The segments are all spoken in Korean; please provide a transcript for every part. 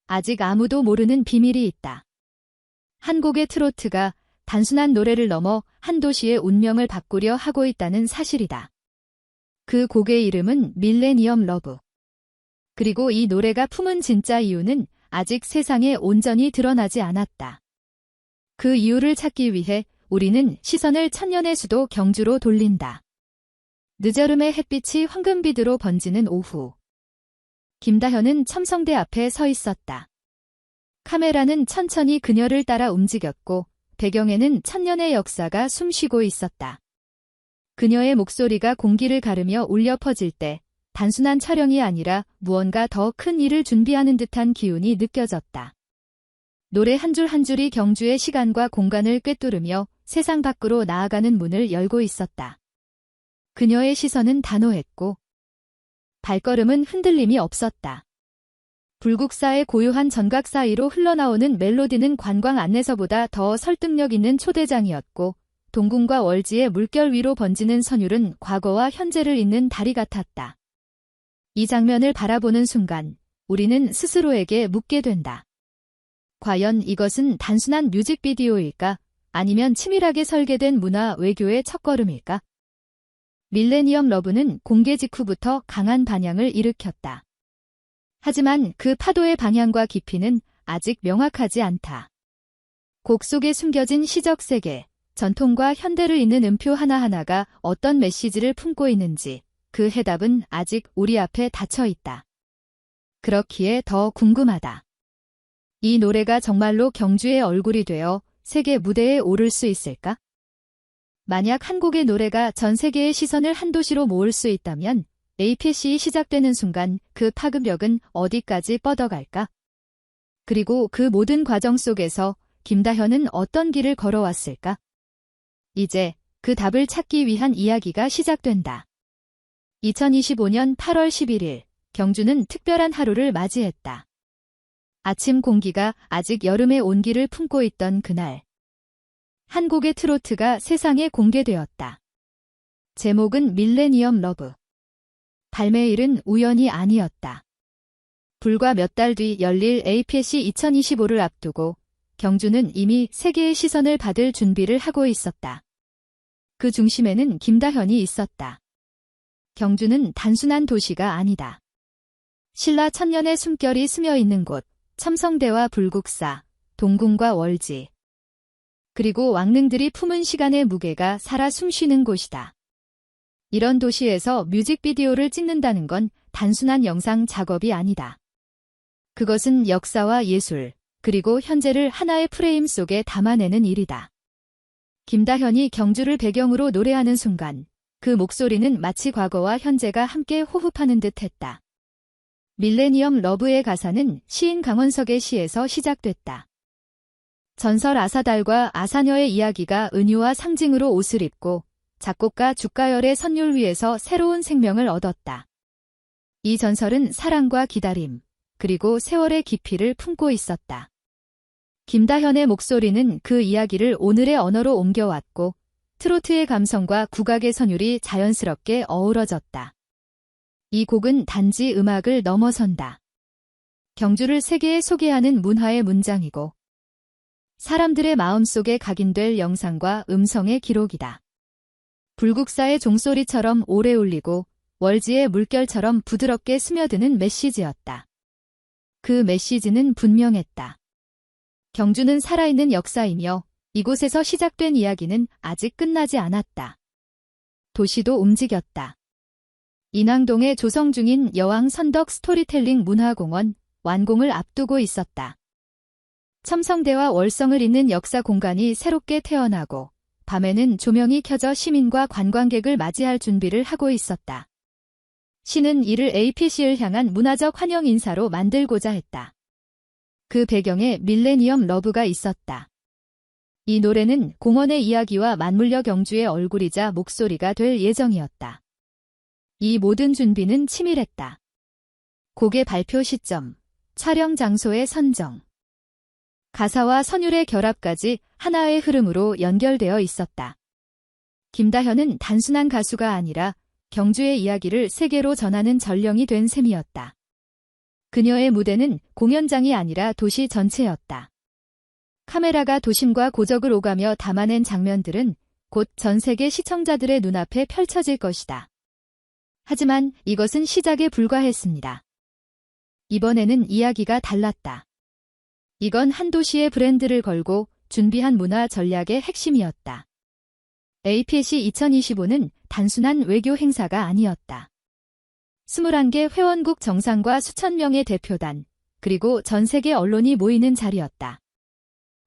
아직 아무도 모르는 비밀이 있다. 한 곡의 트로트가 단순한 노래를 넘어 한 도시의 운명을 바꾸려 하고 있다는 사실이다. 그 곡의 이름은 밀레니엄 러브. 그리고 이 노래가 품은 진짜 이유는 아직 세상에 온전히 드러나지 않았다. 그 이유를 찾기 위해 우리는 시선을 천년의 수도 경주로 돌린다. 늦여름의 햇빛이 황금빛으로 번지는 오후. 김다현은 첨성대 앞에 서 있었다. 카메라는 천천히 그녀를 따라 움직였고 배경에는 천년의 역사가 숨쉬고 있었다. 그녀의 목소리가 공기를 가르며 울려 퍼질 때 단순한 촬영이 아니라 무언가 더 큰 일을 준비하는 듯한 기운이 느껴졌다. 노래 한 줄 한 줄이 경주의 시간과 공간을 꿰뚫으며 세상 밖으로 나아가는 문을 열고 있었다. 그녀의 시선은 단호했고 발걸음은 흔들림이 없었다. 불국사의 고요한 전각 사이로 흘러나오는 멜로디는 관광 안내서보다 더 설득력 있는 초대장이었고 동궁과 월지의 물결 위로 번지는 선율은 과거와 현재를 잇는 다리 같았다. 이 장면을 바라보는 순간 우리는 스스로에게 묻게 된다. 과연 이것은 단순한 뮤직비디오일까? 아니면 치밀하게 설계된 문화 외교의 첫걸음일까? 밀레니엄 러브는 공개 직후부터 강한 반향을 일으켰다. 하지만 그 파도의 방향과 깊이는 아직 명확하지 않다. 곡 속에 숨겨진 시적 세계, 전통과 현대를 잇는 음표 하나하나가 어떤 메시지를 품고 있는지 그 해답은 아직 우리 앞에 닫혀 있다. 그렇기에 더 궁금하다. 이 노래가 정말로 경주의 얼굴이 되어 세계 무대에 오를 수 있을까? 만약 한 곡의 노래가 전 세계의 시선을 한 도시로 모을 수 있다면 APC이 시작되는 순간 그 파급력은 어디까지 뻗어갈까? 그리고 그 모든 과정 속에서 김다현은 어떤 길을 걸어왔을까? 이제 그 답을 찾기 위한 이야기가 시작된다. 2025년 8월 11일, 경주는 특별한 하루를 맞이했다. 아침 공기가 아직 여름의 온기를 품고 있던 그날. 한 곡의 트로트가 세상에 공개되었다. 제목은 밀레니엄 러브. 발매일은 우연이 아니었다. 불과 몇 달 뒤 열릴 APC 2025를 앞두고 경주는 이미 세계의 시선을 받을 준비를 하고 있었다. 그 중심에는 김다현이 있었다. 경주는 단순한 도시가 아니다. 신라 천년의 숨결이 스며있는 곳, 첨성대와 불국사, 동궁과 월지. 그리고 왕릉들이 품은 시간의 무게가 살아 숨쉬는 곳이다. 이런 도시에서 뮤직비디오를 찍는다는 건 단순한 영상 작업이 아니다. 그것은 역사와 예술, 그리고 현재를 하나의 프레임 속에 담아내는 일이다. 김다현이 경주를 배경으로 노래하는 순간 그 목소리는 마치 과거와 현재가 함께 호흡하는 듯 했다. 밀레니엄 러브의 가사는 시인 강원석의 시에서 시작됐다. 전설 아사달과 아사녀의 이야기가 은유와 상징으로 옷을 입고 작곡가 죽가열의 선율 위에서 새로운 생명을 얻었다. 이 전설은 사랑과 기다림, 그리고 세월의 깊이를 품고 있었다. 김다현의 목소리는 그 이야기를 오늘의 언어로 옮겨왔고 트로트의 감성과 국악의 선율이 자연스럽게 어우러졌다. 이 곡은 단지 음악을 넘어선다. 경주를 세계에 소개하는 문화의 문장이고 사람들의 마음속에 각인될 영상과 음성의 기록이다. 불국사의 종소리처럼 오래 울리고 월지의 물결처럼 부드럽게 스며드는 메시지였다. 그 메시지는 분명했다. 경주는 살아있는 역사이며 이곳에서 시작된 이야기는 아직 끝나지 않았다. 도시도 움직였다. 인왕동에 조성 중인 여왕 선덕 스토리텔링 문화공원 완공을 앞두고 있었다. 첨성대와 월성을 잇는 역사 공간이 새롭게 태어나고 밤에는 조명이 켜져 시민과 관광객을 맞이할 준비를 하고 있었다. 시는 이를 APC를 향한 문화적 환영 인사로 만들고자 했다. 그 배경에 밀레니엄 러브가 있었다. 이 노래는 공원의 이야기와 맞물려 경주의 얼굴이자 목소리가 될 예정이었다. 이 모든 준비는 치밀했다. 곡의 발표 시점, 촬영 장소의 선정, 가사와 선율의 결합까지 하나의 흐름으로 연결되어 있었다. 김다현은 단순한 가수가 아니라 경주의 이야기를 세계로 전하는 전령이 된 셈이었다. 그녀의 무대는 공연장이 아니라 도시 전체였다. 카메라가 도심과 고적을 오가며 담아낸 장면들은 곧 전 세계 시청자들의 눈앞에 펼쳐질 것이다. 하지만 이것은 시작에 불과했습니다. 이번에는 이야기가 달랐다. 이건 한 도시의 브랜드를 걸고 준비한 문화 전략의 핵심이었다. APC 2025는 단순한 외교 행사가 아니었다. 21개 회원국 정상과 수천 명의 대표단, 그리고 전 세계 언론이 모이는 자리였다.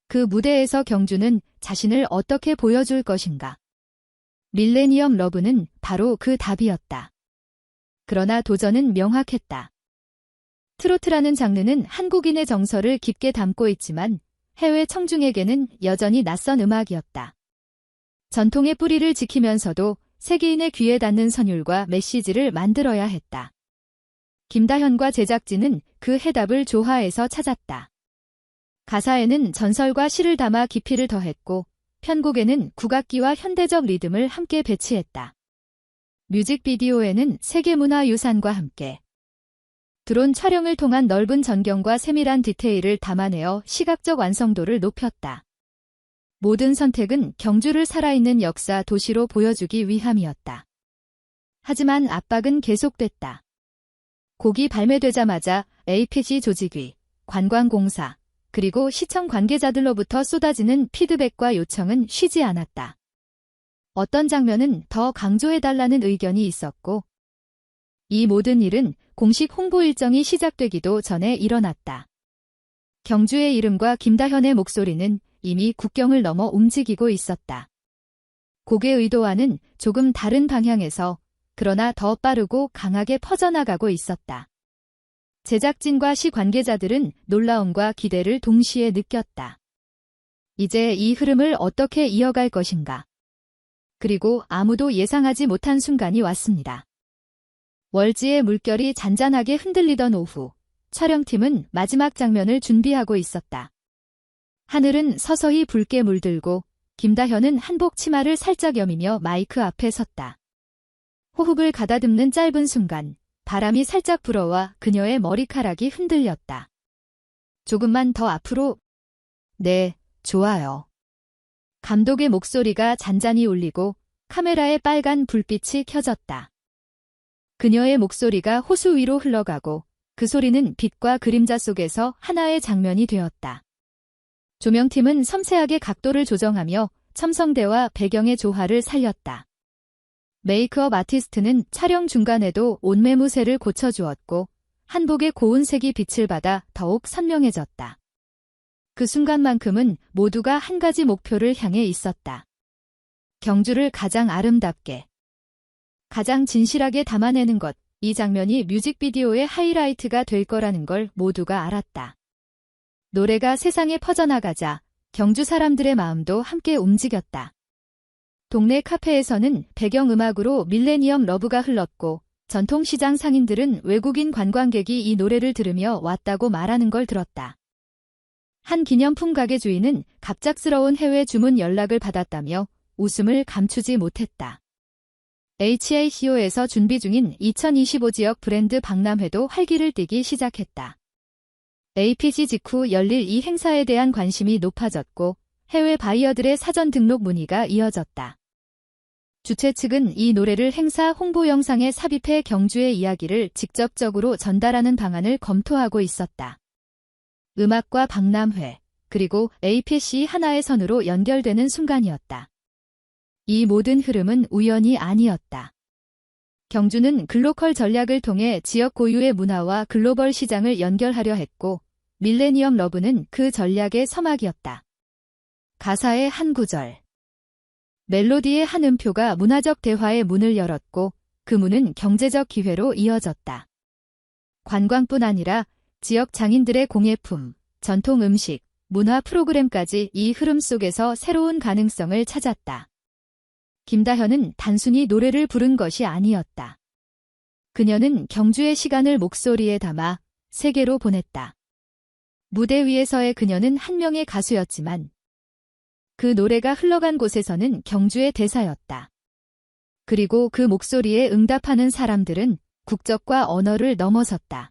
그 무대에서 경주는 자신을 어떻게 보여줄 것인가? 밀레니엄 러브는 바로 그 답이었다. 그러나 도전은 명확했다. 트로트라는 장르는 한국인의 정서를 깊게 담고 있지만 해외 청중에게는 여전히 낯선 음악이었다. 전통의 뿌리를 지키면서도 세계인의 귀에 닿는 선율과 메시지를 만들어야 했다. 김다현과 제작진은 그 해답을 조화에서 찾았다. 가사에는 전설과 시를 담아 깊이를 더했고 편곡에는 국악기와 현대적 리듬을 함께 배치했다. 뮤직비디오에는 세계문화유산과 함께 드론 촬영을 통한 넓은 전경과 세밀한 디테일을 담아내어 시각적 완성도를 높였다. 모든 선택은 경주를 살아있는 역사 도시로 보여주기 위함이었다. 하지만 압박은 계속됐다. 곡이 발매되자마자 APC 조직위, 관광공사, 그리고 시청 관계자들로부터 쏟아지는 피드백과 요청은 쉬지 않았다. 어떤 장면은 더 강조해달라는 의견이 있었고, 이 모든 일은 공식 홍보 일정이 시작되기도 전에 일어났다. 경주의 이름과 김다현의 목소리는 이미 국경을 넘어 움직이고 있었다. 곡의 의도와는 조금 다른 방향에서, 그러나 더 빠르고 강하게 퍼져나가고 있었다. 제작진과 시 관계자들은 놀라움과 기대를 동시에 느꼈다. 이제 이 흐름을 어떻게 이어갈 것인가? 그리고 아무도 예상하지 못한 순간이 왔습니다. 월지의 물결이 잔잔하게 흔들리던 오후, 촬영팀은 마지막 장면을 준비하고 있었다. 하늘은 서서히 붉게 물들고 김다현은 한복 치마를 살짝 여미며 마이크 앞에 섰다. 호흡을 가다듬는 짧은 순간, 바람이 살짝 불어와 그녀의 머리카락이 흔들렸다. 조금만 더 앞으로. 네, 좋아요. 감독의 목소리가 잔잔히 울리고 카메라에 빨간 불빛이 켜졌다. 그녀의 목소리가 호수 위로 흘러가고 그 소리는 빛과 그림자 속에서 하나의 장면이 되었다. 조명팀은 섬세하게 각도를 조정하며 첨성대와 배경의 조화를 살렸다. 메이크업 아티스트는 촬영 중간에도 옷매무새를 고쳐주었고 한복의 고운 색이 빛을 받아 더욱 선명해졌다. 그 순간만큼은 모두가 한 가지 목표를 향해 있었다. 경주를 가장 아름답게, 가장 진실하게 담아내는 것, 이 장면이 뮤직비디오의 하이라이트가 될 거라는 걸 모두가 알았다. 노래가 세상에 퍼져나가자 경주 사람들의 마음도 함께 움직였다. 동네 카페에서는 배경음악으로 밀레니엄 러브가 흘렀고 전통시장 상인들은 외국인 관광객이 이 노래를 들으며 왔다고 말하는 걸 들었다. 한 기념품 가게 주인은 갑작스러운 해외 주문 연락을 받았다며 웃음을 감추지 못했다. HACO에서 준비 중인 2025 지역 브랜드 박람회도 활기를 띠기 시작했다. APC 직후 열릴 이 행사에 대한 관심이 높아졌고 해외 바이어들의 사전 등록 문의가 이어졌다. 주최 측은 이 노래를 행사 홍보 영상에 삽입해 경주의 이야기를 직접적으로 전달하는 방안을 검토하고 있었다. 음악과 박람회, 그리고 APC 하나의 선으로 연결되는 순간이었다. 이 모든 흐름은 우연이 아니었다. 경주는 글로컬 전략을 통해 지역 고유의 문화와 글로벌 시장을 연결하려 했고 밀레니엄 러브는 그 전략의 서막이었다. 가사의 한 구절, 멜로디의 한 음표가 문화적 대화의 문을 열었고 그 문은 경제적 기회로 이어졌다. 관광뿐 아니라 지역 장인들의 공예품, 전통 음식, 문화 프로그램까지 이 흐름 속에서 새로운 가능성을 찾았다. 김다현은 단순히 노래를 부른 것이 아니었다. 그녀는 경주의 시간을 목소리에 담아 세계로 보냈다. 무대 위에서의 그녀는 한 명의 가수였지만 그 노래가 흘러간 곳에서는 경주의 대사였다. 그리고 그 목소리에 응답하는 사람들은 국적과 언어를 넘어섰다.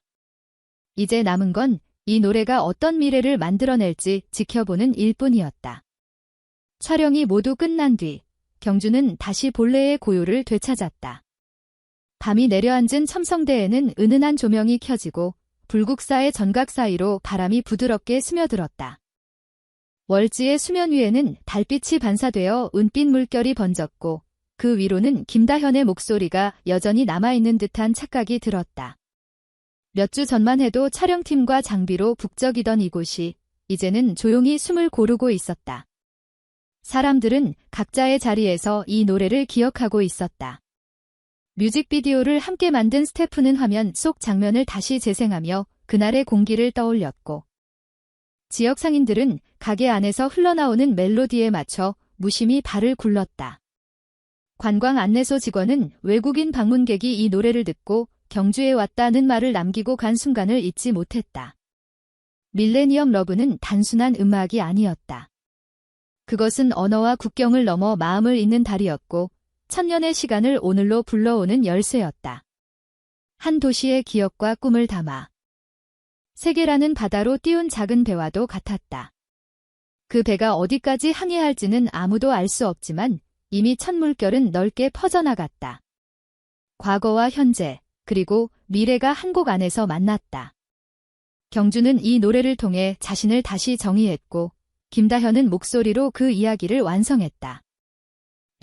이제 남은 건 이 노래가 어떤 미래를 만들어낼지 지켜보는 일뿐이었다. 촬영이 모두 끝난 뒤 경주는 다시 본래의 고요를 되찾았다. 밤이 내려앉은 첨성대에는 은은한 조명이 켜지고 불국사의 전각 사이로 바람이 부드럽게 스며들었다. 월지의 수면 위에는 달빛이 반사되어 은빛 물결이 번졌고 그 위로는 김다현의 목소리가 여전히 남아있는 듯한 착각이 들었다. 몇 주 전만 해도 촬영팀과 장비로 북적이던 이곳이 이제는 조용히 숨을 고르고 있었다. 사람들은 각자의 자리에서 이 노래를 기억하고 있었다. 뮤직비디오를 함께 만든 스태프는 화면 속 장면을 다시 재생하며 그날의 공기를 떠올렸고, 지역 상인들은 가게 안에서 흘러나오는 멜로디에 맞춰 무심히 발을 굴렀다. 관광 안내소 직원은 외국인 방문객이 이 노래를 듣고 경주에 왔다는 말을 남기고 간 순간을 잊지 못했다. 밀레니엄 러브는 단순한 음악이 아니었다. 그것은 언어와 국경을 넘어 마음을 잇는 달이었고 천년의 시간을 오늘로 불러오는 열쇠였다. 한 도시의 기억과 꿈을 담아 세계라는 바다로 띄운 작은 배와도 같았다. 그 배가 어디까지 항해할지는 아무도 알 수 없지만 이미 첫 물결은 넓게 퍼져나갔다. 과거와 현재, 그리고 미래가 한 곡 안에서 만났다. 경주는 이 노래를 통해 자신을 다시 정의했고 김다현은 목소리로 그 이야기를 완성했다.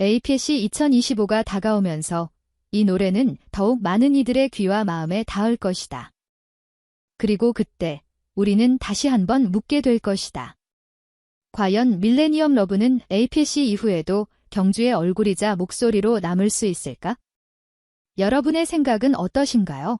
APC 2025가 다가오면서 이 노래는 더욱 많은 이들의 귀와 마음에 닿을 것이다. 그리고 그때 우리는 다시 한번 묻게 될 것이다. 과연 밀레니엄 러브는 APC 이후에도 경주의 얼굴이자 목소리로 남을 수 있을까? 여러분의 생각은 어떠신가요?